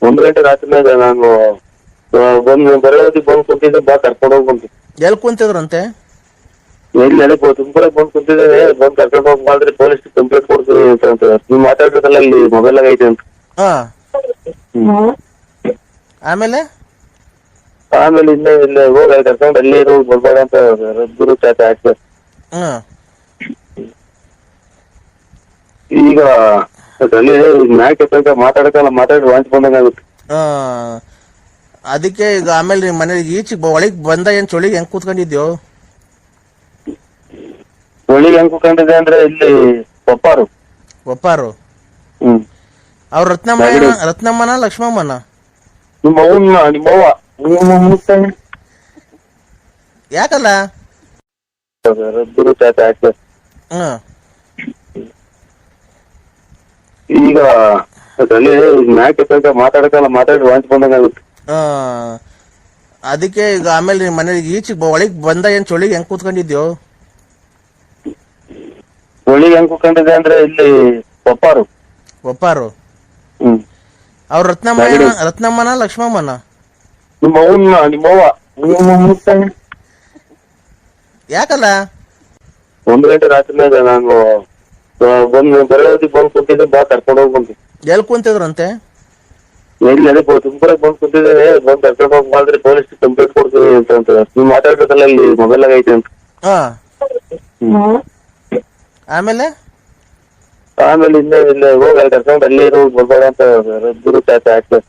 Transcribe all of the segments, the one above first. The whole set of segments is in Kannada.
1 ಗಂಟೆ ರಾತ್ರಿ ನಾನು ಬರೋದಿ ಬಂದು ಕುಂತಿದ್ದೆ, ಬಾ ಕರ್ಕೊಂಡು ಹೋಗಿ ಬಂತು. ಎಲ್ಲಿ ಕುಂತಿದ್ರಂತೆ? ಎಲ್ಲಿ ನನಗೆ ತುಮಕೂರಾಗ ಬಂದು ಕುಂತಿದ್ದೇನೆ, ಬಂದು ಕರ್ಕೊಂಡು ಹೋಗಿ ಮಾಡಿದ್ರೆ ಪೊಲೀಸ್ ಕಂಪ್ಲೇಂಟ್ ಕೊಡ್ತೀನಿ ಅಂತ ನೀವು ಮಾತಾಡ್ಬೇಕಲ್ಲ, ಇಲ್ಲಿ ಮೊಬೈಲ್ ಆಗ ಐತೆ ಅಂತ. ಹಾ, ಆಮೇಲೆ ಇಲ್ಲೇ ಹೋಗಿ ಕರ್ಕೊಂಡು ಅಲ್ಲೇ ಇರೋ ಬರ್ಬೇಡ ಅಂತ ಗುರು ಚಾಚೆ ಹಾಕ್ತಾರೆ. ಈಗ ಅಲ್ಲಿ ಮ್ಯಾಕ್ ಎತ್ತಂಕ ಮಾತಾಡಕಲ್ಲ, ಮಾತಾಡಿ ವಾಂಚ್ ಬಂದಂಗಾಗುತ್ತೆ. ಅದಕ್ಕೆ ಈಗ ಆಮೇಲೆ ನಿಮ್ ಮನೇಲಿ ಈಚೆಗೆ ಒಳಗ್ ಬಂದ ಏನ್ ಚೊಳಿಗೆ ಹೆಂಗ್ ಕೂತ್ಕೊಂಡಿದ್ಯೋ? ಒಳ್ಳಿಗೆ ಹೆಂಗ್ ಕೂತ್ಕೊಂಡಿದೆ ಅಂದ್ರೆ ಇಲ್ಲಿ ಒಪ್ಪಾರು. ಅವ್ರ ರತ್ನಮ್ಮನ ಲಕ್ಷ್ಮಮ್ಮನ? ನಿಮ್ಮವ್ವ ಯಾಕಲ್ಲ ಗುರು ಚಾಚೆ ಹಾಕ್ತಾರೆ. ಈಗ ಅಲ್ಲಿ ಮ್ಯಾಕ್ ಎತ್ತಂಕ ಮಾತಾಡಕಲ್ಲ, ಮಾತಾಡಿ ವಾಂಚ್ ಬಂದಂಗಾಗುತ್ತೆ. ಅದಕ್ಕೆ ಈಗ ಆಮೇಲೆ ನಿಮ್ ಮನೇಲಿ ಈಚೆಗೆ ಒಳಗ್ ಬಂದ ಏನ್ ಚೊಳಿಗೆ ಹೆಂಗ್ ಕೂತ್ಕೊಂಡಿದ್ಯೋ? ಒಳ್ಳಿಗೆ ಹೆಂಗ್ ಕೂತ್ಕೊಂಡಿದೆ ಅಂದ್ರೆ ಇಲ್ಲಿ ಒಪ್ಪಾರು. ಅವ್ರ ರತ್ನಮ್ಮನ ಲಕ್ಷ್ಮಮ್ಮನ? ನಿಮ್ಮವ್ವ ಯಾಕಲ್ಲ 1 ಗಂಟೆ ರಾತ್ರಿ ನಾನು ಬರೋದಿ ಬಂದು ಕುಂತಿದ್ದೆ, ಬಾ ಕರ್ಕೊಂಡು ಹೋಗಿ ಬಂತು. ಎಲ್ಲಿ ಕುಂತಿದ್ರಂತೆ? ಎಲ್ಲಿ ನನಗೆ ತುಮಕೂರಾಗ ಬಂದು ಕುಂತಿದ್ದೇನೆ, ಬಂದು ಕರ್ಕೊಂಡು ಹೋಗಿ ಮಾಡಿದ್ರೆ ಪೊಲೀಸ್ ಕಂಪ್ಲೇಂಟ್ ಕೊಡ್ತೀನಿ ಅಂತ ನೀವು ಮಾತಾಡ್ಬೇಕಲ್ಲ, ಇಲ್ಲಿ ಮೊಬೈಲ್ ಆಗ ಐತೆ ಅಂತ. ಆಮೇಲೆ ಇಲ್ಲೇ ಹೋಗಿ ಕರ್ಕೊಂಡು ಅಲ್ಲೇ ಇರೋ ಬರ್ಬೇಡ ಅಂತ ಗುರು ಚಾಚೆ ಹಾಕ್ತಾರೆ.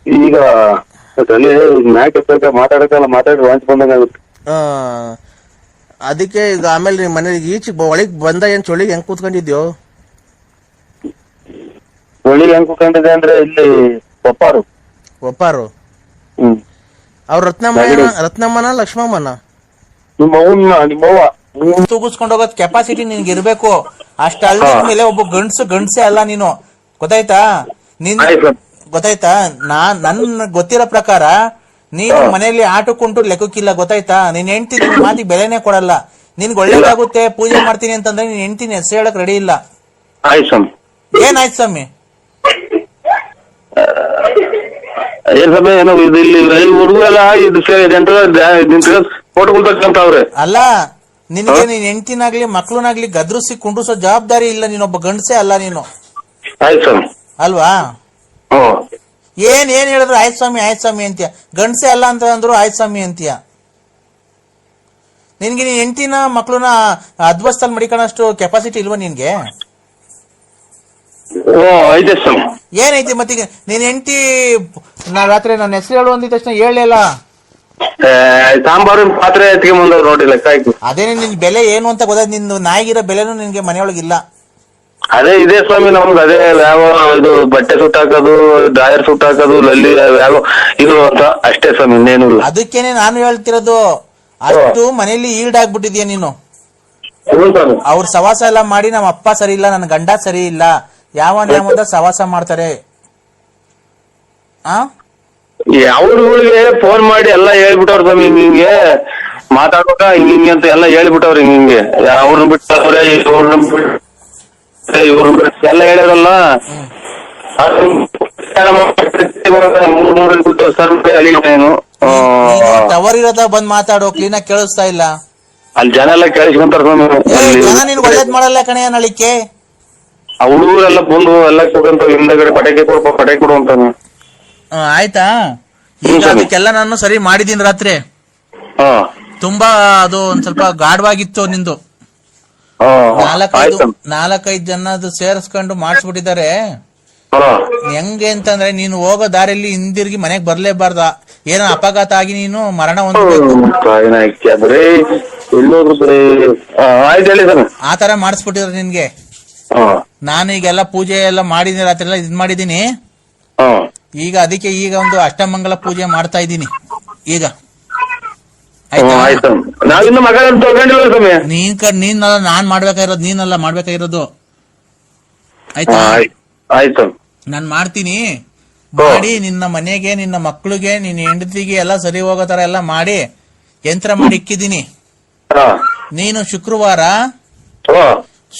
ಈಗ ಅಲ್ಲಿ ಮ್ಯಾಕ್ ಎತ್ತಂಕ ಮಾತಾಡಕಲ್ಲ, ಮಾತಾಡಿ ವಾಂಚ್ ಬಂದಂಗಾಗುತ್ತೆ. ಅದಕ್ಕೆ ಈಗ ಆಮೇಲೆ ನಿಮ್ ಮನೇಲಿ ಈಚೆಗೆ ಒಳಗ್ ಬಂದ ಏನ್ ಚೊಳಿಗೆ ಹೆಂಗ್ ಕೂತ್ಕೊಂಡಿದ್ಯೋ? ಒಳ್ಳಿಗೆ ಹೆಂಗ್ ಕೂತ್ಕೊಂಡಿದೆ ಅಂದ್ರೆ ಇಲ್ಲಿ ಒಪ್ಪಾರು. ಅವ್ರ ರತ್ನಮ್ಮನ ಲಕ್ಷ್ಮಮ್ಮನ? ನಿಮ್ಮವ್ವ ತೂಗಿಸ್ಕೊಂಡು ಹೋಗೋದ್ ಕೆಪಾಸಿಟಿ ನಿನ್ಗೆ ಇರ್ಬೇಕು. ಅಷ್ಟ ಮೇಲೆ ಒಬ್ಬ ಗಂಡ್ಸೆ ಅಲ್ಲ ನೀನು, ಗೊತ್ತಾಯ್ತಾ? ಗೊತ್ತಾಯ್ತಾ? ನನ್ ಗೊತ್ತಿರೋ ಪ್ರಕಾರ ನೀನು ಮನೆಯಲ್ಲಿ ಆಟಕ್ಕುಂಟು ಲೆಕ್ಕಕ್ಕಿಲ್ಲ, ಗೊತ್ತಾಯ್ತಾ? ನೀನ್ ಹೆಂಡ್ತಿ ನಿನ್ ಮಾತಿಗೆ ಬೆಲೆನೇ ಕೊಡಲ್ಲ. ನಿನ್ಗೆ ಒಳ್ಳೇದಾಗುತ್ತೆ ಪೂಜೆ ಮಾಡ್ತೀನಿ ಅಂತಂದ್ರೆ ನೀನ್ ಹೆಂಡ್ತಿನ ಹೆಸರು ಹೇಳಕ್ ರೆಡಿ ಇಲ್ಲ. ಏನಾಯ್ತು ಸ್ವಾಮಿ? ಅಲ್ಲ, ನಿನ್ಗೆ ನೀನ್ ಹೆಂಡ್ತಿನಾಗ್ಲಿ ಮಕ್ಳನಾಗ್ಲಿ ಗದ್ರಿಸಿ ಕುಂಡ್ರಿಸೋ ಜವಾಬ್ದಾರಿ ಇಲ್ಲ. ನೀನೊಬ್ಬ ಗಂಡಸೆ ಅಲ್ಲ ನೀನು, ಅಲ್ವಾ? ಏನ್ ಹೇಳಿದ್ರು ಆಯ್ತು ಸ್ವಾಮಿ ಅಂತೀಯ. ಗಂಡಸೆ ಅಲ್ಲ ಅಂತ ಅಂದ್ರು ಆಯ್ತು ಸ್ವಾಮಿ ಅಂತೀಯ. ನಿನ್ಗೆ ನೀನ್ ಹೆಂಡ್ತಿನ ಮಕ್ಳನ್ನ ಅದ್ವಸ್ತಲ್ಲಿ ಮಡಿಕೊಳ್ಳೋಷ್ಟು ಕೆಪಾಸಿಟಿ ಇಲ್ವಾ ನಿನ್ಗೆ? ಏನೈತಿ ಮತ್ತೀಗ? ನೀನ್ ಹೆಂಡ್ತಿ ರಾತ್ರಿ ನನ್ನ ಹೆಸರು ಹೇಳು ಅಂದಿದ ತಕ್ಷಣ ಹೇಳಲಿಲ್ಲ. ಸಾಂಬಾರು ಪಾತ್ರೆ ನೋಡಿಲ್ಲ. ಅದೇನೆ ನಿನ್ ಬೆಲೆ ಏನು ಅಂತ ಗೊತ್ತಾಯ್ತು. ನಿನ್ ನಾಯಿಗಿರೋ ಬೆಲೆನೂ ನಿನ್ಗೆ ಮನೆಯೊಳಗಿಲ್ಲ. ಅದೇ ಇದೆ ಸ್ವಾಮಿ, ನಮ್ದು ಅದೇ ಯಾವ ಇದು ಬಟ್ಟೆ ಸುಟ್ಟ ಹಾಕೋದು, ಡ್ರಾಯರ್ ಸುಟ್ಟ ಹಾಕೋದು, ಲಲ್ಲಿ ಯಾವ ಇದು ಅಂತ ಅಷ್ಟೇ ಸ್ವಾಮಿ, ಇನ್ನೇನು ಇಲ್ಲ. ಅದಕ್ಕೇನೆ ನಾನು ಹೇಳ್ತಿರೋದು, ಅಷ್ಟು ಮನೇಲಿ ಈಡಾಗ್ಬಿಟ್ಟಿದ್ಯಾ ನೀನು. ಅವ್ರ ಸವಾಸ ಎಲ್ಲ ಮಾಡಿ ನಮ್ಮ ಅಪ್ಪ ಸರಿ ಇಲ್ಲ, ನನ್ನ ಗಂಡ ಸರಿ ಇಲ್ಲ, ಯಾವ ಸವಾಸ ಮಾಡ್ತಾರೆ. ಅವ್ರಿಗೆ ಫೋನ್ ಮಾಡಿ ಎಲ್ಲ ಹೇಳ್ಬಿಟ್ಟವ್ರ ಸ್ವಾಮಿ, ಹಿಂಗೆ ಮಾತಾಡ್ಬೇಕ ಹಿಂಗೆ ಅಂತ ಎಲ್ಲ ಹೇಳ್ಬಿಟ್ಟವ್ರಿ. ಹಿಂಗೆ ಅವ್ರನ್ನ ಬಿಟ್ಟವ್ರೆ, ಇವ್ರನ್ನ ಎಲ್ಲ ಹೇಳಿರಲ್ಲ. ಟವರ್ ಇರೋದ ಬಂದ್ ಮಾತಾಡೋ, ಕ್ಲೀನ್ ಆಗಿ ಕೇಳಿಸ್ತಾ ಇಲ್ಲ. ಅಲ್ಲಿ ಜನ ಎಲ್ಲ ಕೇಳಿಸ್ಕೊಂತಾರ ಜನ ನಿನ್ ಒಳ್ಳೇದ್ ಮಾಡಲ್ಲ ಕಣೆಯ ನಳಿಕೆ. ಆ ಹುಡುಗರೆಲ್ಲ ಬಂದು ಎಲ್ಲ ಕೊಡಂತ ಹಿಂದಗಡೆ ಪಟಾಕಿ ಕೊಡು ಅಂತಾನೆ. ಆಯ್ತಾ? ಈಗ ಅದಕ್ಕೆಲ್ಲ ನಾನು ಸರಿ ಮಾಡಿದೀನಿ ರಾತ್ರಿ. ತುಂಬಾ ಅದು ಒಂದ್ ಸ್ವಲ್ಪ ಗಾಢವಾಗಿತ್ತು ನಿಂದು. 4-5 ಜನ ಸೇರಿಸ್ಕೊಂಡು ಮಾಡಿಸ್ಬಿಟ್ಟಿದ್ದಾರೆ. ಹೆಂಗೆ ಅಂತಂದ್ರೆ ನೀನು ಹೋಗೋ ದಾರಿಯಲ್ಲಿ ಹಿಂದಿರುಗಿ ಮನೆಗ್ ಬರ್ಲೇಬಾರ್ದ. ಏನೋ ಅಪಘಾತ ಆಗಿ ನೀನು ಮರಣ ಹೊಂದಬೇಕು, ಆತರ ಮಾಡಿಸ್ಬಿಟ್ಟಿದ್ರು ನಿನ್ಗೆ. ನಾನು ಈಗೆಲ್ಲ ಪೂಜೆ ಎಲ್ಲ ಮಾಡಿದೀನಿ, ರಾತ್ರಿ ಎಲ್ಲ ಇದ್ ಮಾಡಿದೀನಿ. ಈಗ ಅದಕ್ಕೆ ಈಗ ಒಂದು ಅಷ್ಟಮಂಗಲ ಪೂಜೆ ಮಾಡ್ತಾ ಇದ್ದೀನಿ ಈಗ. ನೀನಲ್ಲ ನಾನ್ ಮಾಡ್ಬೇಕಾಗಿರೋದು, ನೀನಲ್ಲ ಮಾಡ್ಬೇಕಾಗಿರೋದು. ಆಯ್ತಾ? ನಾನ್ ಮಾಡ್ತೀನಿ. ಮಾಡಿ ನಿನ್ನ ಮನೆಗೆ, ನಿನ್ನ ಮಕ್ಳಿಗೆ, ನಿನ್ನ ಹೆಂಡತಿಗೆ ಎಲ್ಲ ಸರಿ ಹೋಗೋ ತರ ಎಲ್ಲ ಮಾಡಿ ಯಂತ್ರ ಮಾಡಿ ಇಕ್ಕಿದೀನಿ. ನೀನು ಶುಕ್ರವಾರ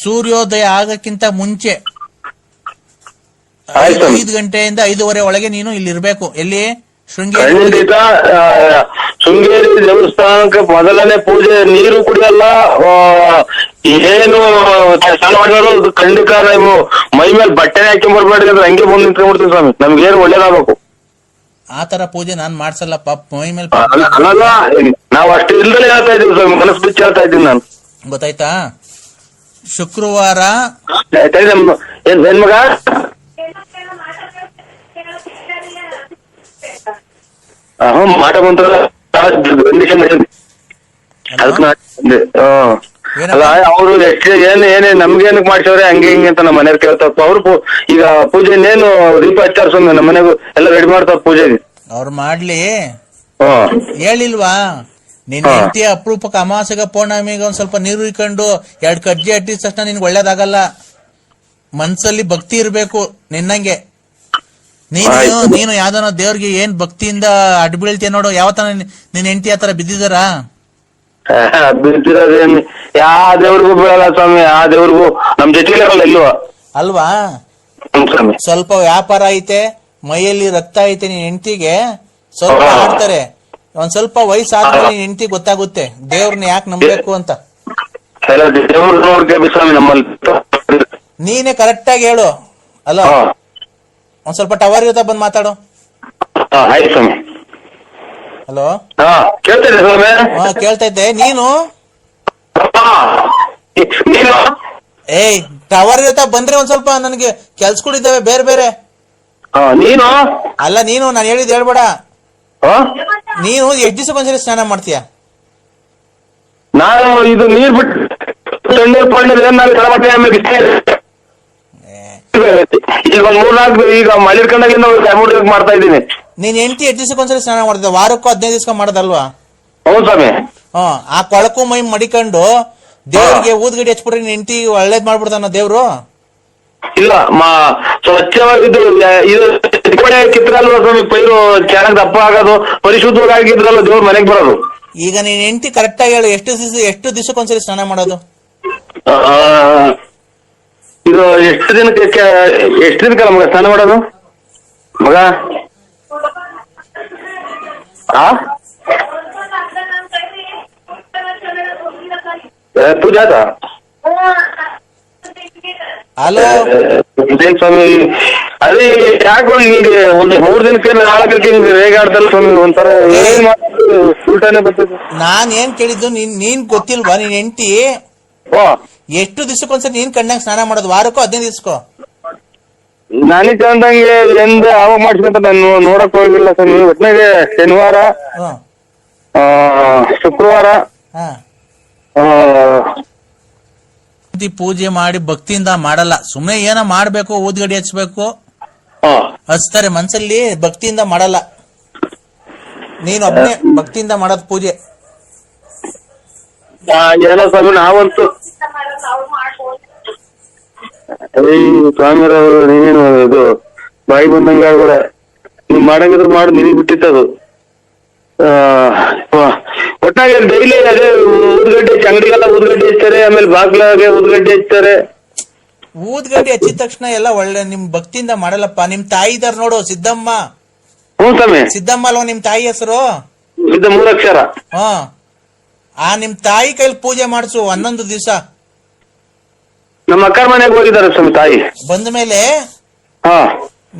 ಸೂರ್ಯೋದಯ ಆಗಕ್ಕಿಂತ ಮುಂಚೆ ಆಯ್ತು. 5 ಗಂಟೆಯಿಂದ 5:30 ಒಳಗೆ ನೀನು ಇಲ್ಲಿ ಇರ್ಬೇಕು. ಎಲ್ಲಿ? ಶೃಂಗೇರಿ. ಖಂಡಿತ. ಶೃಂಗೇರಿ ದೇವಸ್ಥಾನಕ್ಕೆ ಮೊದಲನೇ ಪೂಜೆ, ನೀರು ಕುಡಿಯಲ್ಲ, ಏನು ಸ್ನಾನ ಮಾಡಿದ್ರು ಖಂಡಿತ ನೀವು ಮೈ ಮೇಲೆ ಬಟ್ಟೆ ಹಾಕಿ ಬರ್ಬೇಡಿ ಅಂದ್ರೆ ಹಂಗೆ ಬಂದು ನಿಂತ್ಕೊಂಡ್ಬಿಡ್ತೀವಿ ಸ್ವಾಮಿ. ನಮ್ಗೇನು ಒಳ್ಳೇದಾಗಬೇಕು. ಆ ತರ ಪೂಜೆ ನಾನ್ ಮಾಡ್ಸಲ್ಲ ಪಾಪ. ಮೈ ಮೇಲೆ ಅಲ್ಲ, ನಾವು ಅಷ್ಟು ಇಲ್ದಲೇ ಹೇಳ್ತಾ ಇದೀವಿ ಸ್ವಾಮಿ, ಮನಸ್ಸು ಬಿಚ್ಚಿ ಹೇಳ್ತಾ ಇದ್ದೀನಿ ನಾನು. ಗೊತ್ತಾಯ್ತಾ? ಶುಕ್ರವಾರ ಏನ್ ಮಗ ಮಾಟ ಬಂತಾರ ಅಲ್ಲ, ಅವ್ರು ಎಷ್ಟು ಏನೇ ನಮ್ಗೇನಕ್ ಮಾಡ್ಸವ್ರೆ ಹಂಗೆ ಹಿಂಗೆ ಅಂತ ನಮ್ಮ ಮನೆಯವ್ರು ಕೇಳ್ತಾರ. ಅವ್ರು ಈಗ ಪೂಜೆ ಇನ್ನೇನು ದೀಪ ಹಚ್ಚಾರ ಸ್ವಾಮಿ, ನಮ್ಮ ಮನೆಗೂ ಎಲ್ಲ ರೆಡಿ ಮಾಡ್ತಾರ ಪೂಜೆಗೆ. ಅವ್ರು ಮಾಡ್ಲಿ. ಹೇಳಿಲ್ವಾ ನಿನ್ ಹೆಂಡತಿ ಅಪರೂಪಕ್ಕೆ ಅಮಾವಾಸ್ಯೆಗ ಪೌರ್ಣಮಿಗ ಒಂದ್ ಸ್ವಲ್ಪ ನೀರು ಇಕ್ಕೊಂಡು 2 ಕಜ್ಜಿ ಅಟ್ಟಿದ ತಕ್ಷಣ ನಿನ್ಗೆ ಒಳ್ಳೇದಾಗಲ್ಲ. ಮನ್ಸಲ್ಲಿ ಭಕ್ತಿ ಇರ್ಬೇಕು ನಿನ್ನಂಗೆ. ನೀನು ಯಾವ್ದನ ದೇವ್ರಿಗೆ ಏನ್ ಭಕ್ತಿಯಿಂದ ಅಡ್ಡ ಬೀಳ್ತೀಯ ನೋಡು. ಯಾವತ್ತನ ನಿನ್ ಹೆಂಡತಿ ಆತರ ಬಿದ್ದಿದಾರ? ಬಿದ್ದಿರೋದೇನು ಯಾವ ದೇವ್ರಿಗೂ ಬೀಳಲ್ಲ ಸ್ವಾಮಿ, ಆ ದೇವ್ರಿಗೂ ನಮ್ ಜೊತೆಗೆ ಇಲ್ವಾ ಅಲ್ವಾ? ಸ್ವಲ್ಪ ವ್ಯಾಪಾರ ಐತೆ, ಮೈಯಲ್ಲಿ ರಕ್ತ ಐತೆ, ನಿನ್ ಹೆಂಡತಿಗೆ ಸ್ವಲ್ಪ ಆಡ್ತಾರೆ. ಒಂದ್ ಸ್ವಲ್ಪ ವಯಸ್ಸಾದ್ಮೇಲೆ ನಿನ್ ಹೆಂಡತಿ ಗೊತ್ತಾಗುತ್ತೆ ದೇವ್ರನ್ನ ಯಾಕೆ ನಂಬೇಕು ಅಂತ. ನೀನೇ ಕರೆಕ್ಟ್ ಆಗಿ ಹೇಳು. ಅಲ್ಲ, ಒಂದ್ ಸ್ವಲ್ಪ ಟವರ್ ಇರುತ್ತಾ ಬಂದ್ ಮಾತಾಡು. ಹಲೋ, ಕೇಳ್ತೈತೆ. ನೀನು ಏಯ್ ಟವರ್ ಇರುತ್ತಾ ಬಂದ್ರೆ ಒಂದ್ ಸ್ವಲ್ಪ ನನ್ಗೆ ಕೆಲ್ಸಗಳಿದ್ದಾವೆ ಬೇರೆ ಬೇರೆ. ನೀನು ಅಲ್ಲ, ನೀನು ನಾನು ಹೇಳಿದ್ ಹೇಳ್ಬೇಡ. ನೀನು ಎಷ್ಟು ದಿವಸಕ್ಕೊಂದ್ಸರಿ ಸ್ನಾನ ಮಾಡ್ತೀಯ? ನಾನು ಇದು ನೀರ್ ಬಿಟ್ಟು ಈಗ ಒಂದ್ 3-4 ಈಗ ಮಳೆ ಇಟ್ಕೊಂಡಾಗಿಂದ ಮಾಡ್ತಾ ಇದ್ದೀನಿ. ನೀನ್ ಹೆಂಡತಿ ಎಷ್ಟು ದಿವಸಕ್ಕೊಂದ್ಸರಿ ಸ್ನಾನ ಮಾಡ್ತಿದ್ದ? ವಾರಕ್ಕೂ 15 ದಿವಸ ಮಾಡೋದಲ್ವಾ? ಹೌದು ಸ್ವಾಮಿ. ಆ ಕೊಳಕು ಮೈ ಮಡಿಕೊಂಡು ದೇವ್ರಿಗೆ ಊದ್ಗಡಿ ಹಚ್ಬಿಟ್ರೆ ನಿನ್ ಹೆಂಡತಿ ಒಳ್ಳೇದ್ ಮಾಡ್ಬಿಡ್ತಾನ ದೇವ್ರು. ಇಲ್ಲ, ಸ್ವಚ್ಛವಾಗಿದ್ದು ಇದು ಕಿತ್ತಲ್ವ ಸ್ವಾಮಿ, ಪೈರು ಚೆನ್ನಾಗಿ ದಪ್ಪ ಆಗೋದು, ಪರಿಶುದ್ಧವಾಗಿದ್ರಲ್ಲ ದೇವ್ರ ಮನೆಗೆ ಬರೋದು. ಈಗ ನೀನ್ ಹೆಂಡತಿ ಕರೆಕ್ಟ್ ಆಗಿ ಹೇಳು, ಎಷ್ಟು ದಿವಸಕ್ಕೊಂದ್ಸರಿ ಸ್ನಾನ ಮಾಡೋದು? ಇದು ಎಷ್ಟು ದಿನಕ್ಕೆ ಮಗ ಸ್ನಾನ ಮಾಡೋದು ಮಗ? ಪೂಜಾ ಹಲೋ ಸ್ವಾಮಿ, ಅದೇ ಯಾಕೆ ಹಿಂಗೆ ಒಂದು 3 ದಿನಕ್ಕೆ 4 ದಿನಕ್ಕೆ ಹಿಂಗೆ ರೇಗಾಡ್ತಲ್ಲ ಸ್ವಾಮಿ, ಒಂಥರ ಉಲ್ಟಾನೆ ಬರ್ತದೆ. ನಾನ್ ಏನ್ ಕೇಳಿದ್ದು, ನೀನ್ ಗೊತ್ತಿಲ್ವಾ ನಿನ್ ಹೆಂಡತಿ ಎಷ್ಟು ದಿವಸಕ್ಕೊಂದ್ಸರಿ ನೀನ್ ಕಣ್ಣಾಗ ಸ್ನಾನ ಮಾಡೋದು? ವಾರಕ್ಕೂ 15 ದಿವಸಕ್ಕೋ? ನನಗೆ ಕಂಡಂಗೆ ಎಂದ ಆವಾಗ ಮಾಡ್ಸ್ಕೊಂತ ನಾನು ನೋಡಕ್ ಹೋಗಿಲ್ಲ ಸ್ವಾಮಿ. ಒಟ್ಟಿನಾಗೆ ಶನಿವಾರ, ಶುಕ್ರವಾರ ಪೂಜೆ ಮಾಡಿ ಭಕ್ತಿಯಿಂದ ಮಾಡಲ್ಲ. ಸುಮ್ನೆ ಏನೋ ಮಾಡ್ಬೇಕು, ಊದ್ಗಡಿ ಹಚ್ಬೇಕು ಹಚ್ತಾರೆ, ಮನ್ಸಲ್ಲಿ ಭಕ್ತಿಯಿಂದ ಮಾಡಲ್ಲ. ನೀನು ಒಬ್ಬನೇ ಭಕ್ತಿಯಿಂದ ಮಾಡೋದ್ ಪೂಜೆ. ಏನೋ ಸ್ವಾಮಿ, ನಾವಂತೂ ಸ್ವಾಮಿರವರು ನೀನೇನು ಇದು ಬಾಯಿ ಬಂದಂಗ ಕೂಡ ನೀವ್ ಮಾಡಂಗಿದ್ರು ಮಾಡಿ ನಿನಗ್ ಬಿಟ್ಟಿತ್ತದು. ಒಟ್ಟಾಗಿ ಡೈಲಿ ಅದೇ ಊದ್ಗಡ್ಡೆ, ಅಂಗಡಿಗೆಲ್ಲ ಊದ್ಗಡ್ಡೆ ಹಚ್ತಾರೆ, ಆಮೇಲೆ ಬಾಗ್ಲಾಗೆ ಊದ್ಗಡ್ಡೆ ಹಚ್ತಾರೆ. ಊದ್ಗಡ್ಡೆ ಹಚ್ಚಿದ ತಕ್ಷಣ ಎಲ್ಲ ಒಳ್ಳೆ ನಿಮ್ ಭಕ್ತಿಯಿಂದ ಮಾಡಲ್ಲಪ್ಪ. ನಿಮ್ ತಾಯಿ ಇದಾರ ನೋಡು, ಸಿದ್ದಮ್ಮ. ಹ್ಞೂ ಸ್ವಾಮಿ. ಸಿದ್ದಮ್ಮ ಅಲ್ವಾ ನಿಮ್ ತಾಯಿ ಹೆಸರು? ಇದು 3 ಅಕ್ಷರ. ಆ ನಿಮ್ ತಾಯಿ ಕೈಲಿ ಪೂಜೆ ಮಾಡಿಸು 11 ದಿವಸ. ನಮ್ಮ ಅಕ್ಕರ ಮನೆಗೆ ಹೋಗಿದ್ದಾರೆ ಸ್ವಾಮಿ ತಾಯಿ. ಬಂದ ಮೇಲೆ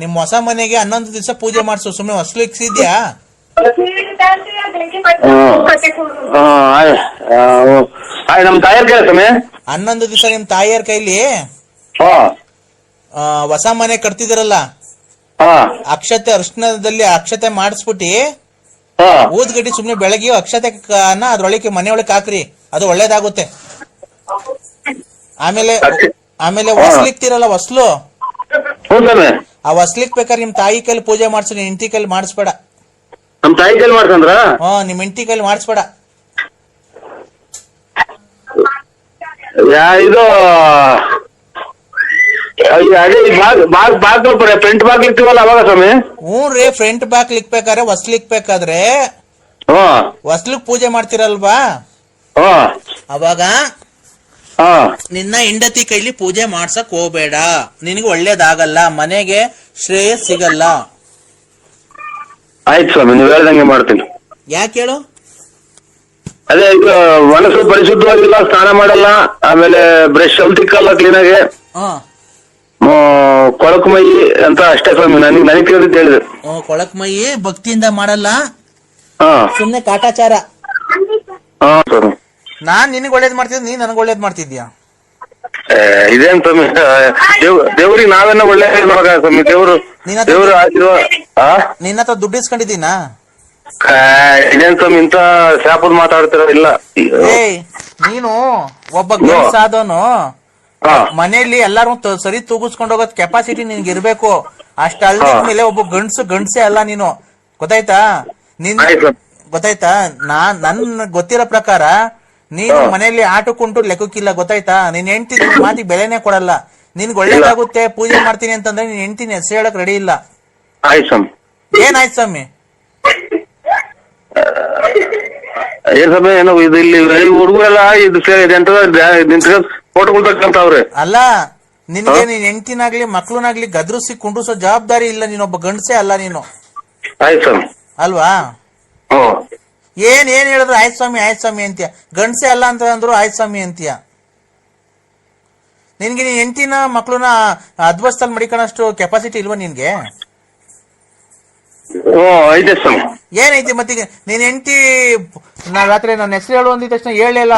ನಿಮ್ ಹೊಸ ಮನೆಗೆ 11 ದಿವಸ ಪೂಜೆ ಮಾಡಿಸು. ಸುಮ್ನೆ ಹೊಸ್ಲಿಕ್ಸಿದ್ಯಾ? ನಮ್ ತಾಯಿಯರ್ ಕೈ ಸ್ವಾಮಿ 11 ದಿವಸ ನಿಮ್ ತಾಯಿಯರ್ ಕೈಲಿ ಹೊಸ ಮನೆ ಕಟ್ತಿದಿರಲ್ಲ, ಅಕ್ಷತೆ ಅರ್ಶನದಲ್ಲಿ ಅಕ್ಷತೆ ಮಾಡಿಸ್ಬಿಟ್ಟಿ ಊದ್ಗಡ್ಡಿ ಸುಮ್ನೆ ಬೆಳಗ್ಗೆ ಅಕ್ಷತೆ ಅದ್ರೊಳಗೆ ಮನೆಯೊಳಗೆ ಹಾಕ್ರಿ, ಅದು ಒಳ್ಳೇದಾಗುತ್ತೆ. ಆಮೇಲೆ ಹೊಸ್ಲಿಕ್ತಿರಲ್ಲ ಹೊಸ್ಲು, ಆ ಹೊಸ್ಲಿಕ್ ಬೇಕಾದ್ರೆ ನಿಮ್ ತಾಯಿ ಕೈಲಿ ಪೂಜೆ ಮಾಡ್ಸು, ನಿಮ್ ಹೆಂಡತಿ ಕೈಲಿ ಮಾಡಿಸ್ಬೇಡ. ನಮ್ ತಾಯಿ ಕೈಲಿ ಮಾಡ್ಸಂದ್ರ? ನಿಮ್ ಹೆಂಡತಿ ಕೈಲಿ ಮಾಡಿಸ್ಬೇಡ. ಇದು ಅದೇ ಫ್ರಂಟ್ ಬಾಗ್ಲಿಕ್ತಿವಲ್ಲ ಅವಾಗ ಸ್ವಾಮಿ? ಹ್ಞೂ ರೀ, ಫ್ರಂಟ್ ಬಾಗ್ಲಿಕ್ ಬೇಕಾದ್ರೆ ಹೊಸ್ಲಿಕ್ ಬೇಕಾದ್ರೆ ಹೊಸ್ಲಿಕ್ ಪೂಜೆ ಮಾಡ್ತಿರಲ್ವಾ, ಅವಾಗ ಹಾ ನಿನ್ನ ಹೆಂಡತಿ ಕೈಲಿ ಪೂಜೆ ಮಾಡ್ಸಕ್ ಹೋಗ್ಬೇಡ, ನಿನಗೆ ಒಳ್ಳೇದಾಗಲ್ಲ, ಮನೆಗೆ ಶ್ರೇಯಸ್ ಸಿಗಲ್ಲ. ಆಯ್ತು ಸ್ವಾಮಿ, ನೀವ್ ಹೇಳ್ದಂಗೆ ಮಾಡ್ತೀನಿ. ಯಾಕೆ ಹೇಳು? ಅದೇ ಈಗ ಮನಸ್ಸು ಪರಿಶುದ್ಧವಾಗಿಲ್ಲ, ಸ್ನಾನ ಮಾಡಲ್ಲ, ಆಮೇಲೆ ಬ್ರಷ್ ಅಲ್ಲಿ ತಿಕ್ಕಲ್ಲ ಕ್ಲೀನಾಗಿ, ಕೊಳಕು ಮೈ ಅಂತ ಅಷ್ಟೇ ಸ್ವಾಮಿ. ನನಗೆ ಕೇಳಿದ್ದು ಹೇಳಿದೆ. ಕೊಳಕ್ ಮೈ, ಭಕ್ತಿಯಿಂದ ಮಾಡಲ್ಲ, ಹಾ ಸುಮ್ನೆ ಕಾಟಾಚಾರ. ಹಾ ಸ್ವಾಮಿ. ನಾನ್ ನಿನಗ್ ಒಳ್ಳೇದ್ ಮಾಡ್ತಿದ್ದೆ, ನೀನ್ ನನಗ್ ಒಳ್ಳೇದ್ ಮಾಡ್ತಿದ್ಯಾ? ಇದೇನ್ ಸ್ವಾಮಿ, ದೇವ್ರಿಗೆ ನಾವೇನ ಒಳ್ಳೆ ಸ್ವಾಮಿ. ದೇವ್ರು ನಿನ್ನ ಹತ್ರ ದುಡ್ಡು ಇಸ್ಕೊಂಡಿದ್ದೀನಾ? ಇದೇನ್ ಸ್ವಾಮಿ ಇಂತ ಶಾಪದ್ ಮಾತಾಡ್ತಿರೋ? ಇಲ್ಲ. ನೀನು ಒಬ್ಬ ಗಂಡಸ ಆದವನು, ಮನೆಯಲ್ಲಿ ಎಲ್ಲಾರು ಸರಿ ತೂಗಿಸ್ಕೊಂಡು ಹೋಗೋದ್ ಕೆಪಾಸಿಟಿ ನಿನ್ಗೆ ಇರ್ಬೇಕು. ಅಷ್ಟ ಮೇಲೆ ಒಬ್ಬ ಗಂಡಸೇ ಅಲ್ಲ ನೀನು, ಗೊತ್ತಾಯ್ತಾ? ಗೊತ್ತಾಯ್ತಾ? ನನ್ ಗೊತ್ತಿರೋ ಪ್ರಕಾರ ನೀನು ಮನೆಯಲ್ಲಿ ಆಟಕ್ಕುಂಟು ಲೆಕ್ಕಕ್ಕಿಲ್ಲ, ಗೊತ್ತಾಯ್ತಾ? ನೀನ್ ಹೆಂಡ್ತಿ ಮಾತಿಗೆ ಬೆಲೆನೇ ಕೊಡಲ್ಲ. ನಿನ್ಗೆ ಒಳ್ಳೇದಾಗುತ್ತೆ ಪೂಜೆ ಮಾಡ್ತೀನಿ ಅಂತಂದ್ರೆ ನೀನ್ ಹೆಂಡ್ತಿನ ಹೆಸರು ಹೇಳಕ್ ರೆಡಿ ಇಲ್ಲ. ಏನಾಯ್ತು ಸ್ವಾಮಿ? ಏನ್ ಸ್ವಾಮಿ, ಏನೋ ಇದು ಇಲ್ಲಿ ಹುಡುಗರೆಲ್ಲ ಇದು ಫೋಟೋಗಳು ತಕ್ಕಂತವ್ರೆ. ಅಲ್ಲ, ನಿನ್ಗೆ ನೀನ್ ಹೆಂಡ್ತಿನಾಗ್ಲಿ ಮಕ್ಳನಾಗ್ಲಿ ಗದ್ರಿಸಿ ಕುಂಡ್ರಿಸೋ ಜವಾಬ್ದಾರಿ ಇಲ್ಲ. ನೀನೊಬ್ಬ ಗಂಡಸೇ ಅಲ್ಲ ನೀನು, ಅಲ್ವಾ? ಏನ್ ಹೇಳಿದ್ರು ಆಯ್ತು ಸ್ವಾಮಿ ಅಂತೀಯ. ಗಂಡಸೇ ಅಲ್ಲ ಅಂತ ಅಂದ್ರು ಆಯ್ತು ಸ್ವಾಮಿ ಅಂತೀಯ. ನಿನ್ಗೆ ನೀನ್ ಹೆಂಡತಿನ ಮಕ್ಳನ್ನ ಅದ್ವಸ್ತಲ್ಲಿ ಮಡಿಕೊಳ್ಳೋಷ್ಟು ಕೆಪಾಸಿಟಿ ಇಲ್ವಾ ನಿನ್ಗೆ? ಏನೈತಿ ಮತ್ತೀಗ? ನೀನ್ ಹೆಂಡತಿ ರಾತ್ರಿ ನನ್ನ ಹೆಸರು ಹೇಳು ಅಂದಿದ ತಕ್ಷಣ ಹೇಳಿಲ್ಲ.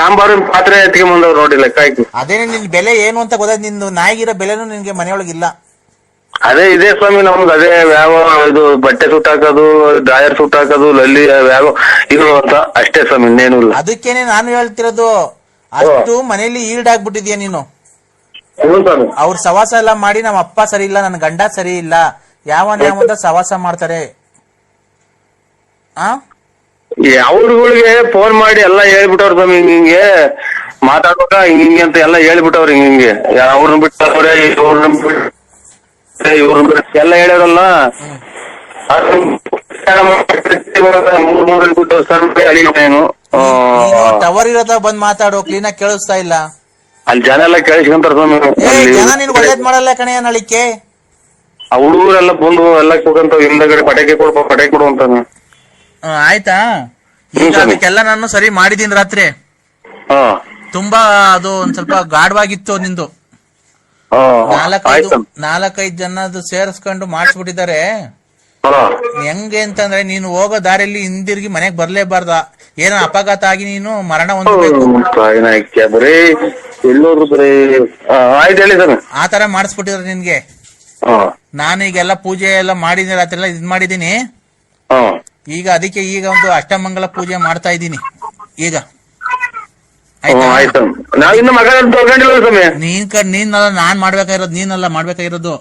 ಸಾಂಬಾರಿನ ಪಾತ್ರೆ ಎತ್ಕೊಂಡ್ ನೋಡಿಲ್ಲ. ಅದೇನೆ ನಿನ್ ಬೆಲೆ ಏನು ಅಂತ ಗೊತ್ತಾಯ್ತು. ನಿಂದು ನಾಯಿಗಿರೋ ಬೆಲೆನೂ ನಿನ್ಗೆ ಮನೆಯೊಳಗಿಲ್ಲ. ಅದೇ ಇದೆ ಸ್ವಾಮಿ, ನಮ್ದು ಅದೇ ಯಾವ ಇದು ಬಟ್ಟೆ ಸುಟ್ ಹಾಕೋದು, ಡ್ರಾಯರ್ ಸುಟ್ ಹಾಕೋದು, ಲಲ್ಲಿ ಯಾವ ಇದು ಅಂತ ಅಷ್ಟೇ ಸ್ವಾಮಿ, ಇನ್ನೇನು ಇಲ್ಲ. ಅದಕ್ಕೇನೆ ನಾನು ಹೇಳ್ತಿರೋದು, ಅಷ್ಟು ಮನೇಲಿ ಈಲ್ಡಾಗ್ಬಿಟ್ಟಿದ್ಯಾ ನೀನು. ಅವ್ರ ಸವಾಸ ಎಲ್ಲ ಮಾಡಿ ನಮ್ಮ ಅಪ್ಪ ಸರಿ ಇಲ್ಲ, ನನ್ನ ಗಂಡ ಸರಿ ಇಲ್ಲ, ಯಾವನ ಸವಾಸ ಮಾಡ್ತಾರೆ. ಅವ್ರಗಳಿಗೆ ಫೋನ್ ಮಾಡಿ ಎಲ್ಲ ಹೇಳ್ಬಿಟ್ಟವ್ರ ಸ್ವಾಮಿ, ಹಿಂಗೆ ಮಾತಾಡ್ಬೇಕ ಹಿಂಗೆ ಅಂತ ಎಲ್ಲ ಹೇಳ್ಬಿಟ್ಟವ್ರ. ಹಿಂಗೆ ಅವ್ರನ್ನ ಬಿಟ್ಟವ್ರೆ, ಇವ್ರನ್ನ ಎಲ್ಲ ಹೇಳ್ಯಾರಲ್ಲ. ಟವರ್ ಇರೋದ ಬಂದ್ ಮಾತಾಡೋ, ಕ್ಲೀನ್ ಆಗಿ ಕೇಳಿಸ್ತಾ ಇಲ್ಲ. ಅಲ್ಲಿ ಜನ ಎಲ್ಲ ಕೇಳಿಸ್ಕೊಂತಾರ ಸ್ವಾಮಿ. ಜನ ನಿನ್ ಒಳ್ಳೇದ್ ಮಾಡಲ್ಲ ಕಣಯ್ಯ ನಳಿಕೆ. ಆ ಹುಡುಗರೆಲ್ಲ ಬಂದು ಎಲ್ಲ ಕೂಗಂತ ಹಿಂದಗಡೆ ಪಟಾಕಿ ಕೊಡು ಅಂತಾನೆ. ಆಯ್ತಾ? ಈಗ ಅದಕ್ಕೆಲ್ಲ ನಾನು ಸರಿ ಮಾಡಿದೀನಿ ರಾತ್ರಿ. ತುಂಬಾ ಅದು ಒಂದ್ ಸ್ವಲ್ಪ ಗಾಢವಾಗಿತ್ತು ನಿಂದು. 4-5 ಜನದ್ದು ಸೇರಿಸ್ಕೊಂಡು ಮಾಡಿಸ್ಬಿಟ್ಟಿದ್ದಾರೆ. ಹೆಂಗೆ ಅಂತಂದ್ರೆ ನೀನು ಹೋಗೋ ದಾರಿಯಲ್ಲಿ ಹಿಂದಿರುಗಿ ಮನೆಗ್ ಬರ್ಲೇಬಾರ್ದ. ಏನೋ ಅಪಘಾತ ಆಗಿ ನೀನು ಮರಣ ಹೊಂದಬೇಕು, ಆತರ ಮಾಡಿಸ್ಬಿಟ್ಟಿದ್ರೆ ನಿನ್ಗೆ. ನಾನು ಈಗೆಲ್ಲ ಪೂಜೆ ಎಲ್ಲ ಮಾಡಿದೀನಿ, ರಾತ್ರಿ ಎಲ್ಲ ಇದ್ ಮಾಡಿದೀನಿ. ಈಗ ಅದಕ್ಕೆ ಈಗ ಒಂದು ಅಷ್ಟಮಂಗಲ ಪೂಜೆ ಮಾಡ್ತಾ ಇದ್ದೀನಿ ಈಗ. ನೀನಲ್ಲ ನಾನ್ ಮಾಡ್ಬೇಕಾಗಿರೋದು, ನೀನಲ್ಲ ಮಾಡ್ಬೇಕಾಗಿರೋದು.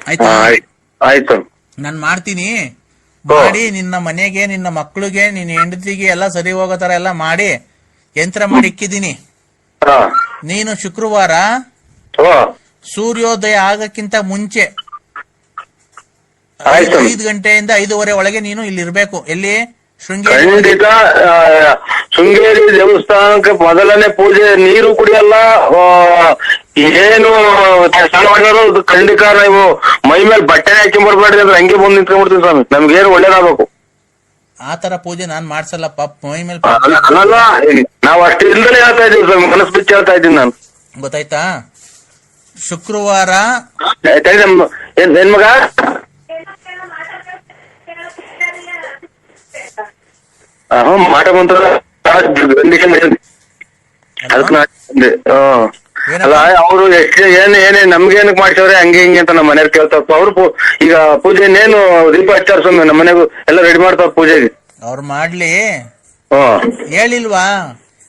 ಆಯ್ತಾ? ನಾನ್ ಮಾಡ್ತೀನಿ. ಮಾಡಿ ನಿನ್ನ ಮನೆಗೆ, ನಿನ್ನ ಮಕ್ಳಿಗೆ, ನಿನ್ನ ಹೆಂಡತಿಗೆ ಎಲ್ಲ ಸರಿ ಹೋಗೋ ತರ ಎಲ್ಲ ಮಾಡಿ ಯಂತ್ರ ಮಾಡಿ ಇಕ್ಕಿದ್ದೀನಿ. ನೀನು ಶುಕ್ರವಾರ ಸೂರ್ಯೋದಯ ಆಗಕ್ಕಿಂತ ಮುಂಚೆ 5 ಗಂಟೆಯಿಂದ 5:15 ಒಳಗೆ ನೀನು ಇಲ್ಲಿ ಇರ್ಬೇಕು. ಎಲ್ಲಿ? ಶೃಂಗೇರಿ ದೇವಸ್ಥಾನಕ್ಕೆ ಮೊದಲನೇ ಪೂಜೆ. ನೀರು ಕುಡಿಯಲ್ಲ, ಏನು ಸ್ನಾನ ಮಾಡಿದ್ರು ಖಂಡಿತ ನೀವು ಮೈ ಮೇಲೆ ಬಟ್ಟೆ ಹಾಕಿ ಬರ್ಬೇಡ್ರಿ ಅಂದ್ರೆ ಹಂಗೆ ಬಂದು ನಿಂತ್ಕೊಂಡ್ಬಿಡ್ತೀವಿ ಸ್ವಾಮಿ. ನಮ್ಗೇನು ಒಳ್ಳೇದಾಗಬೇಕು. ಆತರ ಪೂಜೆ ನಾನ್ ಮಾಡ್ಸಲ್ಲ ಪಾಪ. ಮೈ ಮೇಲೆ ಅಲ್ಲ, ನಾವ್ ಅಷ್ಟು ಇಲ್ದಲೇ ಹೇಳ್ತಾ ಇದೀವಿ ಸ್ವಾಮಿ, ಮನಸ್ಸು ಬಿಚ್ಚಿ ಹೇಳ್ತಾ ಇದ್ದೀನಿ ನಾನು. ಗೊತ್ತಾಯ್ತಾ? ಶುಕ್ರವಾರ ಏನ್ ಮಗ ಮಾಟ ಬಂತ ಅಲ್ಲ, ಅವ್ರು ಎಷ್ಟು ಏನೇ ನಮ್ಗೇನಕ್ ಮಾಡ್ಸವ್ರೆ ಹಂಗೆ ಹಿಂಗೆ ಅಂತ ನಮ್ಮ ಮನೆಯವ್ರು ಕೇಳ್ತಾರ. ಅವ್ರು ಈಗ ಪೂಜೆ ಇನ್ನೇನು ದೀಪ ಹಚ್ಚಾರ ಸ್ವಾಮಿ, ನಮ್ಮ ಮನೆಗೂ ಎಲ್ಲ ರೆಡಿ ಮಾಡ್ತಾರ ಪೂಜೆಗೆ. ಅವ್ರು ಮಾಡ್ಲಿ, ಹೇಳಿಲ್ವಾ?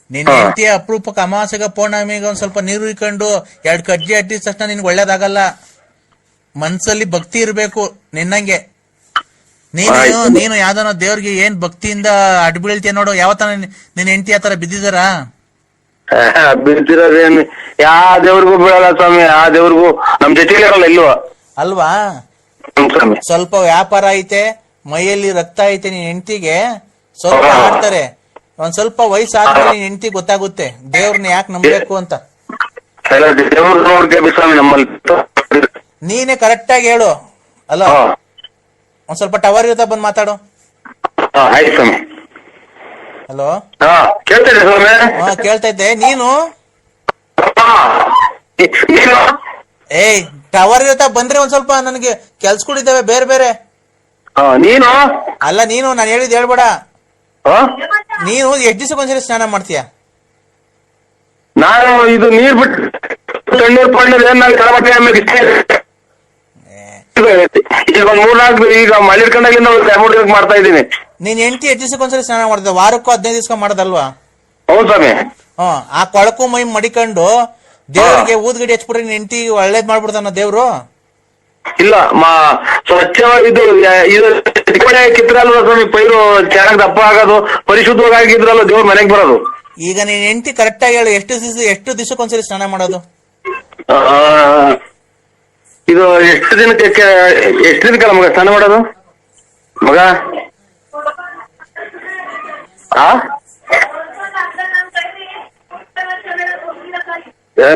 ನಿನ್ ಹೆಂಡತಿ ಅಪರೂಪಕ್ಕೆ ಅಮಾವಾಸ್ಯೆಗ ಪೌರ್ಣಮಿಗೆ ಒಂದ್ ಸ್ವಲ್ಪ ನೀರು ಇಕ್ಕೊಂಡು 2 ಕಜ್ಜಿ ಅಟ್ಟಿದ ತಕ್ಷಣ ನಿನ್ಗೆ ಒಳ್ಳೇದಾಗಲ್ಲ. ಮನ್ಸಲ್ಲಿ ಭಕ್ತಿ ಇರ್ಬೇಕು ನಿನ್ನಂಗೆ. ನೀನು ಯಾವ್ದನೋ ದೇವ್ರಿಗೆ ಏನ್ ಭಕ್ತಿಯಿಂದ ಅಡ್ಬೀಳ್ತೀಯ ನೋಡು. ಯಾವತ್ತ ನಿನ್ ಹೆಂಡತಿ ಆತರ ಬಿದ್ದಿದಾರ? ಬಿದ್ದಿರೋದೇನು ಯಾವ ದೇವ್ರಿಗೂ ಬೀಳಲ್ಲ ಸ್ವಾಮಿ. ಆ ದೇವ್ರಿಗೂ ನಮ್ ಜೊತೆಲಿ ಇರಲ್ಲ ಇಲ್ವಾ? ಅಲ್ವಾ? ಸ್ವಲ್ಪ ವ್ಯಾಪಾರ ಐತೆ, ಮೈಯಲ್ಲಿ ರಕ್ತ ಐತೆ, ನಿನ್ ಹೆಂಡತಿಗೆ ಸ್ವಲ್ಪ ಆಡ್ತಾರೆ. ಒಂದ್ ಸ್ವಲ್ಪ ವಯಸ್ಸಾದ್ಮೇಲೆ ನಿನ್ ಹೆಂಡತಿ ಗೊತ್ತಾಗುತ್ತೆ ದೇವ್ರನ್ನ ಯಾಕೆ ನಂಬಬೇಕು ಅಂತ. ಎಲ್ಲ ದೇವ್ರ ನೋಡ್ಕೆ ಸ್ವಾಮಿ ನಮ್ಮಲ್ಲಿ. ನೀನೇ ಕರೆಕ್ಟ್ ಆಗಿ ಹೇಳು. ಅಲ್ಲ ಹಾ ಒಂದ್ ಸ್ವಲ್ಪ ಟವರ್ ಇರುತ್ತಾ ಬಂದ್ ಮಾತಾಡು. ಆಯ್ತು ಸ್ವಾಮಿ. ಹಲೋ ಹಾ ಕೇಳ್ತೇನೆ ಸ್ವಾಮಿ. ಹಾ ಕೇಳ್ತಾ ಇದ್ದೆ. ನೀನು ನೀನು ಏಯ್ ಟವರ್ ಇರುತ್ತಾ ಬಂದ್ರೆ ಒಂದ್ ಸ್ವಲ್ಪ ನನಗೆ ಕೆಲ್ಸಗಳಿದ್ದಾವೆ ಬೇರೆ ಬೇರೆ. ನೀನು ಅಲ್ಲ ನೀನು ನಾನು ಹೇಳಿದ್ ಹೇಳ್ಬೇಡ. ಹಾ? ನೀನು ಎಷ್ಟ್ ದಿವಸಕ್ಕೊಂದ್ಸರಿ ಸ್ನಾನ ಮಾಡ್ತೀಯ? ನಾನು ಇದು ನೀರ್ ಬಿಟ್ಟು ತಣ್ಣೀರ್ ಪಣ್ಣೀರ್ ಏನ್ ನಾನು ಕಳಮಟ್ಟೆ ಆಮೇಲೆ ಈಗ ಒಂದ್ 3-4 ಈಗ ಮಲ್ಲಿರ್ಕೊಂಡಾಗಿಂದ ಅಮೌಂಟ್ ಮಾಡ್ತಾ ಇದ್ದೀನಿ. ನೀನ್ ಹೆಂಡತಿ ಎಷ್ಟ್ ದಿವಸಕ್ಕೊಂದ್ಸರಿ ಸ್ನಾನ ಮಾಡ್ತೀಯ? ವಾರಕ್ಕೂ 15 ದಿವಸ ಮಾಡೋದಲ್ವಾ? ಹೌದು ಸ್ವಾಮಿ. ಆ ಕೊಳಕು ಮೈ ಮಡಿಕೊಂಡು ದೇವ್ರಿಗೆ ಊದ್ಗಡಿ ಹಚ್ಬಿಟ್ರೆ ನಿನ್ ಹೆಂಡತಿ ಒಳ್ಳೇದ್ ಮಾಡ್ಬಿಡ್ತಾನ ದೇವ್ರು. ಇಲ್ಲ ಸ್ವಚ್ಛವಾಗಿದ್ದು ಇದು ಕಿತ್ರಲ್ವ ಸ್ವಾಮಿ, ಪೈರು ಚೆನ್ನಾಗಿ ದಪ್ಪ ಆಗೋದು, ಪರಿಶುದ್ಧವಾಗಿದ್ರಲ್ಲ ದೇವ್ರ ಮನೆಗೆ ಬರೋದು. ಈಗ ನೀನ್ ಹೆಂಡತಿ ಕರೆಕ್ಟ್ ಆಗಿ ಹೇಳು, ಎಷ್ಟು ದಿವಸಕ್ಕೊಂದ್ಸರಿ ಸ್ನಾನ ಮಾಡೋದು? ಇದು ಎಷ್ಟು ದಿನಕ್ಕಲ್ಲ ಮಗ ಸ್ನಾನ ಮಾಡೋದು ಮಗ?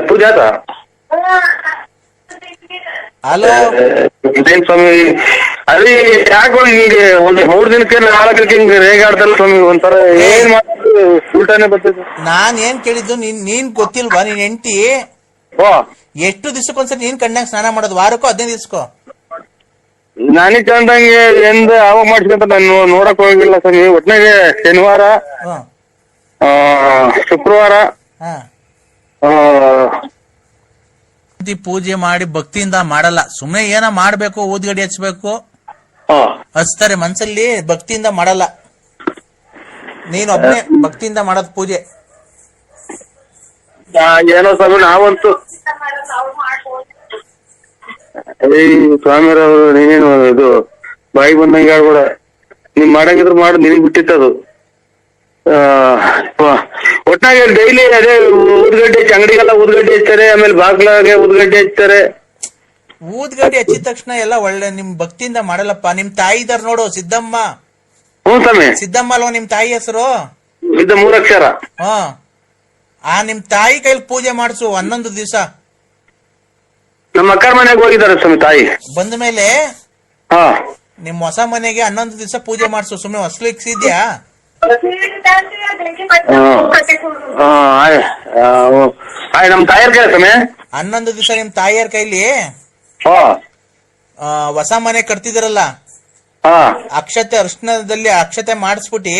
ಪೂಜಾ ಹಲೋ ಇದೇನ್ ಸ್ವಾಮಿ ಅಲ್ಲಿ ಯಾಕೋ ಹಿಂಗೆ ಒಂದ್ 3 ದಿನಕ್ಕೆ 4 ದಿನಕ್ಕೆ ಹಿಂಗೆ ರೇಗಾಡ್ತಲ್ಲ ಸ್ವಾಮಿ, ಒಂಥರ ಏನ್ ಮಾಡೋದು ಉಲ್ಟಾನೆ ಬರ್ತದೆ. ನಾನ್ ಏನ್ ಕೇಳಿದ್ದು ನೀನ್ ಗೊತ್ತಿಲ್ವಾ? ನೀನ್ ಹೆಂಡತಿ ಎಷ್ಟು ದಿವಸಕ್ಕೊಂದ್ಸರಿ ನೀನ್ ಕಣ್ಣಾಗ ಸ್ನಾನ ಮಾಡೋದು? ವಾರಕ್ಕೋ 15 ದಿವಸಕ್ಕೋ? ನನಗ್ ಕಂಡಂಗೆ ಅವಾಗ ಮಾಡ್ಸ್ಕೊಂತ ನಾನು ನೋಡಕ್ ಹೋಗಿಲ್ಲ ಸ್ವಾಮಿ. ಒಟ್ನಾಗೆ ಶನಿವಾರ, ಶುಕ್ರವಾರ ಪೂಜೆ ಮಾಡಿ ಭಕ್ತಿಯಿಂದ ಮಾಡಲ್ಲ, ಸುಮ್ನೆ ಏನ ಮಾಡ್ಬೇಕು, ಊದ್ಗಡಿ ಹಚ್ಬೇಕು ಹಚ್ತಾರೆ ಮನ್ಸಲ್ಲಿ, ಭಕ್ತಿಯಿಂದ ಮಾಡಲ್ಲ. ನೀನ್ ಒಬ್ಬನೇ ಭಕ್ತಿಯಿಂದ ಮಾಡೋದ್ ಪೂಜೆ. ಏನೋ ಸ್ವಾಮಿ ನಾವಂತೂ ಸ್ವಾಮಿರವರು ನೀನೇನು ಇದು ಬಾಯಿ ಬಂದಂಗೆ ಹೇಳ್ಬೇಡ. ನೀನ್ ಮಾಡಂಗಿದ್ರು ಮಾಡು, ನಿನಗ್ ಬಿಟ್ಟಿತ್ತದು. ಒಟ್ನಾಗೆ ಡೈಲಿ ಅದೇ ಊದ್ಗಡ್ಡೆ ಅಂಗಡಿಗೆಲ್ಲ ಊದ್ಗಡ್ಡೆ ಹಚ್ತಾರೆ, ಆಮೇಲೆ ಬಾಗ್ಲಾಗೆ ಊದ್ಗಡ್ಡೆ ಹಚ್ತಾರೆ. ಊದ್ಗಡ್ಡೆ ಹಚ್ಚಿದ ತಕ್ಷಣ ಎಲ್ಲ ಒಳ್ಳೆ ನಿಮ್ ಭಕ್ತಿಯಿಂದ ಮಾಡಲ್ಲಪ್ಪ. ನಿಮ್ ತಾಯಿ ಇದಾರ ನೋಡು, ಸಿದ್ದಮ್ಮ. ಹ್ಞೂ ಸ್ವಾಮಿ. ಸಿದ್ದಮ್ಮ ಅಲ್ವಾ ನಿಮ್ ತಾಯಿ ಹೆಸರು? ಇದ್ದ 3 ಅಕ್ಷರ. ಆ ನಿಮ್ ತಾಯಿ ಕೈಲಿ ಪೂಜೆ ಮಾಡಿಸು 11 ದಿವಸ. ನಮ್ಮ ಅಕ್ಕರ ಮನೆಗೆ ಹೋಗಿದ್ದಾರೆ ಸ್ವಾಮಿ ತಾಯಿ. ಬಂದ ಮೇಲೆ ಹಾ ನಿಮ್ ಹೊಸ ಮನೆಗೆ 11 ದಿವಸ ಪೂಜೆ ಮಾಡಿಸು. ಸುಮ್ನೆ ಹೊಸ್ಲಿಕ್ಸಿದ್ಯಾ? ನಮ್ ತಾಯಿಯರ್ ಕೈ ಸ್ವಾಮಿ 11 ದಿವಸ ನಿಮ್ ತಾಯಿಯರ್ ಕೈಲಿ ಹೊಸ ಮನೆ ಕಟ್ತಿದಾರಲ್ಲ, ಅಕ್ಷತೆ ಅರ್ಶನದಲ್ಲಿ ಅಕ್ಷತೆ ಮಾಡಿಸ್ಬಿಟ್ಟಿ